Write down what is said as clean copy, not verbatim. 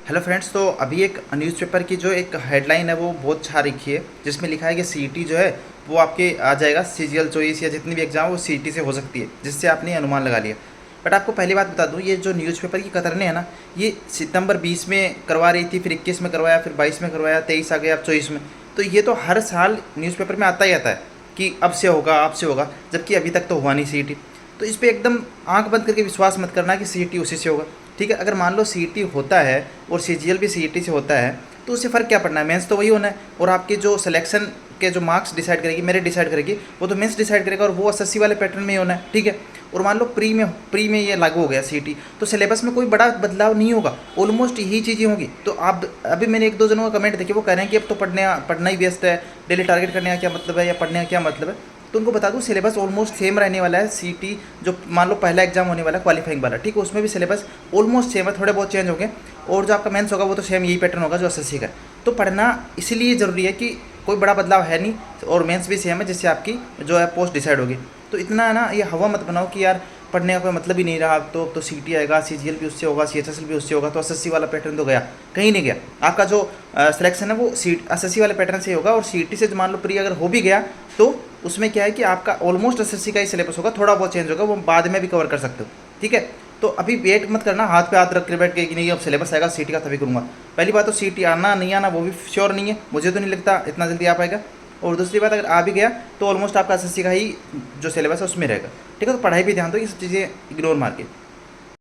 Hello friends. तो अभी एक न्यूज़पेपर की जो एक हेडलाइन है वो बहुत छा रखी है, जिसमें लिखा है कि सीईटी जो है वो आपके आ जाएगा सीजीएल चॉइस या जितनी भी एग्ज़ाम वो सीईटी से हो सकती है, जिससे आपने अनुमान लगा लिया। बट आपको पहली बात बता दूं, ये जो न्यूज़पेपर की कतरने हैं ना, ये सितंबर 20 में करवा रही थी, फिर 21 में करवाया, फिर 22 में करवाया, 23 आ गया, अब 24 में। तो ये तो हर साल न्यूज़पेपर में आता ही आता है कि अब से होगा, अब से होगा, जबकि अभी तक तो हुआ नहीं सीईटी। तो इस पर एकदम आंख बंद करके विश्वास मत करना कि सीईटी उसी से होगा। ठीक है, अगर मान लो सीईटी होता है और सीजीएल भी सीईटी से होता है, तो उससे फ़र्क क्या पड़ना है, मेंस तो वही होना है। और आपके जो सिलेक्शन के जो मार्क्स डिसाइड करेगी, मेरिट डिसाइड करेगी, वो तो मेंस डिसाइड करेगा, और वो एसएससी वाले पैटर्न में ही होना है। ठीक है, और मान लो प्री में ये लागू हो गया सीईटी, तो सिलेबस में कोई बड़ा बदलाव नहीं होगा, ऑलमोस्ट यही चीज़ें होंगी। तो आप अभी मैंने एक दो जनों का कमेंट देखे, वो कह रहे हैं कि अब तो पढ़ना ही व्यस्त है, डेली टारगेट करने का क्या मतलब है, या पढ़ने का क्या मतलब है। तो उनको बता दूं, सिलेबस ऑलमोस्ट सेम रहने वाला है। सीटी जो मान लो पहला एग्जाम होने वाला है क्वालिफाइंग वाला, ठीक है, उसमें भी सिलेबस ऑलमोस्ट सेम है, थोड़े बहुत चेंज होंगे। और जो आपका मेंस होगा वो तो सेम यही पैटर्न होगा जो एसएससी का है। तो पढ़ना इसलिए ज़रूरी है कि कोई बड़ा बदलाव है नहीं, और मेंस भी सेम है, जिससे आपकी जो है पोस्ट डिसाइड होगी। तो इतना है ना, ये हवा मत बनाओ कि यार पढ़ने का कोई मतलब ही नहीं रहा, अब तो सीटी आएगा, सीजीएल भी उससे होगा, सीएचएसएल भी उससे होगा, तो एसएससी वाला पैटर्न तो गया, कहीं नहीं गया। आपका जो सिलेक्शन है वो एसएससी वाले पैटर्न से ही होगा, और सीटी से मान लो प्री अगर हो भी गया, तो उसमें क्या है कि आपका ऑलमोस्ट एसएससी का ही सिलेबस होगा, थोड़ा बहुत चेंज होगा, वो बाद में भी कवर कर सकते हो। ठीक है, तो अभी वेट मत करना हाथ पे हाथ रख के बैठ के कि नहीं अब सिलेबस आएगा सीटी का तभी करूँगा। पहली बात तो सीटी आना नहीं आना वो भी श्योर नहीं है, मुझे तो नहीं लगता इतना जल्दी आ पाएगा। और दूसरी बात, अगर आ भी गया तो ऑलमोस्ट आपका एसएससी का ही जो सिलेबस है उसमें रहेगा। ठीक है, तो पढ़ाई भी ध्यान दो, ये सब चीज़ें इग्नोर मार के।